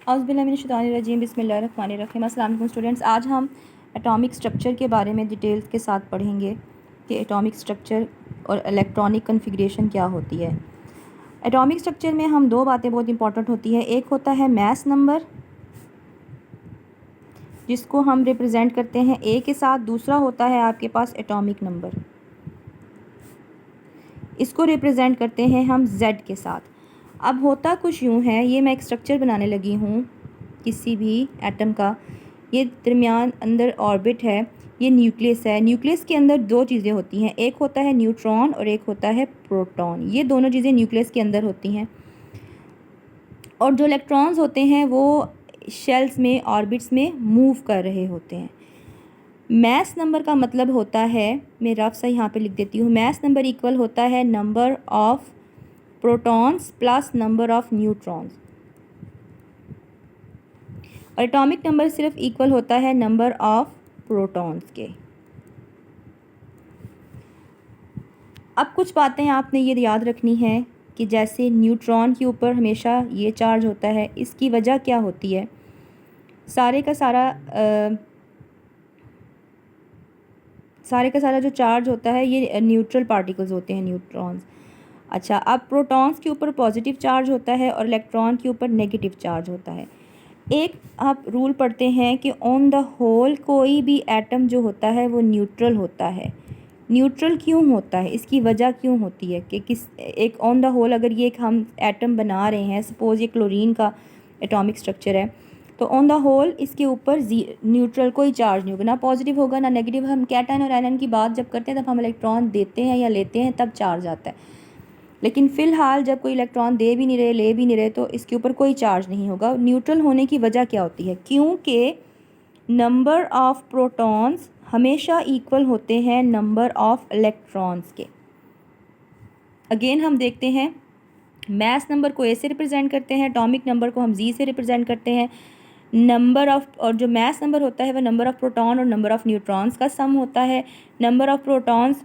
औज़ुबिल्लाहिमिनश्शैतानिर्रजीम बिस्मिल्लाहिर्रहमानिर्रहीम। अस्सलाम वालेकुम स्टूडेंट्स, आज हम एटॉमिक स्ट्रक्चर के बारे में डिटेल्स के साथ पढ़ेंगे कि एटॉमिक स्ट्रक्चर और इलेक्ट्रॉनिक कन्फिग्रेशन क्या होती है। एटॉमिक स्ट्रक्चर में हम दो बातें बहुत इंपॉर्टेंट होती है। एक होता है मैस नंबर, जिसको हम रिप्रेजेंट करते हैं ए के साथ। दूसरा होता है आपके पास एटॉमिक नंबर, इसको रिप्रेजेंट करते हैं हम जेड के साथ। अब होता कुछ यूँ है, ये मैं एक स्ट्रक्चर बनाने लगी हूँ किसी भी एटम का। ये दरमियान अंदर ऑर्बिट है, ये न्यूक्लियस है। न्यूक्लियस के अंदर दो चीज़ें होती हैं, एक होता है न्यूट्रॉन और एक होता है प्रोटॉन। ये दोनों चीज़ें न्यूक्लियस के अंदर होती हैं। और जो इलेक्ट्रॉन्स होते हैं वो शेल्स में, ऑर्बिट्स में मूव कर रहे होते हैं। मैस नंबर का मतलब होता है, मैं रफ सा यहाँ पे लिख देती हूँ, मैस नंबर इक्वल होता है number of protons plus number of neutrons. और एटॉमिक नंबर सिर्फ इक्वल होता है नंबर ऑफ प्रोटॉन्स के। अब कुछ बातें आपने ये याद रखनी है कि जैसे न्यूट्रॉन के ऊपर हमेशा ये चार्ज होता है, इसकी वजह क्या होती है? सारे का सारा जो चार्ज होता है ये न्यूट्रल पार्टिकल्स होते हैं, न्यूट्रॉन्स। अच्छा, अब प्रोटॉन्स के ऊपर पॉजिटिव चार्ज होता है और इलेक्ट्रॉन के ऊपर नेगेटिव चार्ज होता है। एक आप रूल पढ़ते हैं कि ऑन द होल कोई भी एटम जो होता है वो न्यूट्रल होता है। न्यूट्रल क्यों होता है, इसकी वजह क्यों होती है कि किस एक ऑन द होल अगर ये एक हम एटम बना रहे हैं, सपोज़ ये क्लोरीन का एटॉमिक स्ट्रक्चर है, तो ऑन द होल इसके ऊपर न्यूट्रल कोई चार्ज नहीं होगा, ना पॉजिटिव होगा ना नेगेटिव। हम कैटायन और आयन की बात जब करते हैं तब हम इलेक्ट्रॉन देते हैं या लेते हैं तब चार्ज आता है, लेकिन फ़िलहाल जब कोई इलेक्ट्रॉन दे भी नहीं रहे, ले भी नहीं रहे, तो इसके ऊपर कोई चार्ज नहीं होगा। न्यूट्रल होने की वजह क्या होती है? क्योंकि नंबर ऑफ़ प्रोटॉन्स हमेशा इक्वल होते हैं नंबर ऑफ़ इलेक्ट्रॉन्स के। अगेन हम देखते हैं, मैस नंबर को ए से रिप्रेजेंट करते हैं, एटॉमिक नंबर को हम जी से रिप्रेजेंट करते हैं। नंबर ऑफ़, और जो मैस नंबर होता है वह नंबर ऑफ़ प्रोटॉन और नंबर ऑफ़ न्यूट्रॉन्स का सम होता है। Number of protons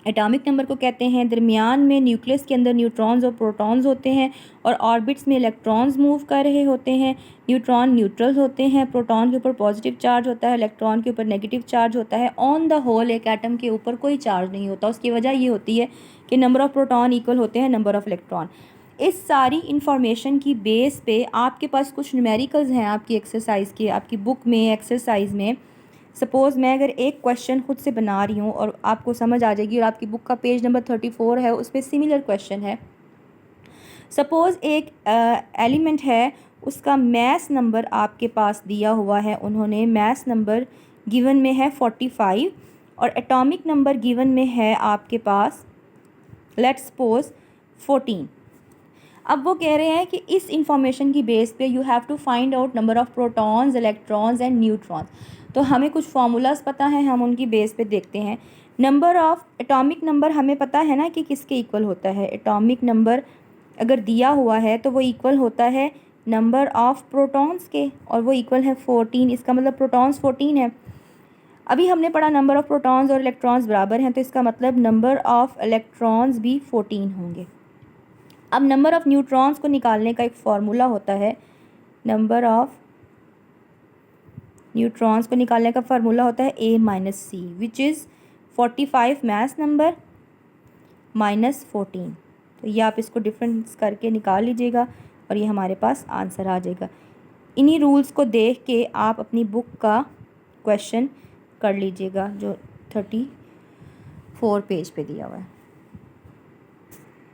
atomic number को कहते हैं। दरमियान में न्यूक्लियस के अंदर न्यूट्रॉन्स और प्रोटॉन्स होते हैं और ऑर्बिट्स में इलेक्ट्रॉन्स मूव कर रहे होते हैं। न्यूट्रॉन न्यूट्रल होते हैं, प्रोटॉन के ऊपर पॉजिटिव चार्ज होता है, इलेक्ट्रॉन के ऊपर नेगेटिव चार्ज होता है। ऑन द होल एक एटम के ऊपर कोई चार्ज नहीं होता। उसकी वजह ये होती है कि नंबर ऑफ़ प्रोटॉन इक्वल होते हैं नंबर ऑफ़ इलेक्ट्रॉन। इस सारी इंफॉर्मेशन की बेस पे आपके पास कुछ न्यूमेरिकल्स हैं आपकी एक्सरसाइज के, आपकी बुक में एक्सरसाइज में। सपोज़ मैं अगर एक क्वेश्चन खुद से बना रही हूँ और आपको समझ आ जाएगी, और आपकी बुक का पेज नंबर 34 है, उस पर सिमिलर क्वेश्चन है। सपोज़ एक एलिमेंट है, उसका मैस नंबर आपके पास दिया हुआ है, उन्होंने मैस नंबर गिवन में है 45 और एटॉमिक नंबर गिवन में है आपके पास लेट्स सपोज 14। अब वो कह रहे हैं कि इस इंफॉर्मेशन की बेस पे you have to find out number of protons, electrons and neutrons. तो हमें कुछ फार्मूलाज पता है, हम उनकी बेस पे देखते हैं। नंबर ऑफ़ एटॉमिक नंबर हमें पता है ना कि किसके इक्वल होता है। एटॉमिक नंबर अगर दिया हुआ है तो वो इक्वल होता है नंबर ऑफ़ प्रोटॉन्स के, और वो इक्वल है 14। इसका मतलब प्रोटॉन्स 14 है। अभी हमने पढ़ा नंबर ऑफ़ प्रोटॉन्स और इलेक्ट्रॉन्स बराबर हैं, तो इसका मतलब नंबर ऑफ़ इलेक्ट्रॉन्स भी 14 होंगे। अब नंबर ऑफ़ न्यूट्रॉन्स को निकालने का एक फार्मूला होता है, नंबर ऑफ़ न्यूट्रॉन्स को निकालने का फार्मूला होता है A minus C, which is 45 mass number minus 14। तो ये आप इसको डिफरेंस करके निकाल लीजिएगा और ये हमारे पास आंसर आ जाएगा। इन्हीं रूल्स को देख के आप अपनी बुक का क्वेश्चन कर लीजिएगा जो 34 पेज पे दिया हुआ है।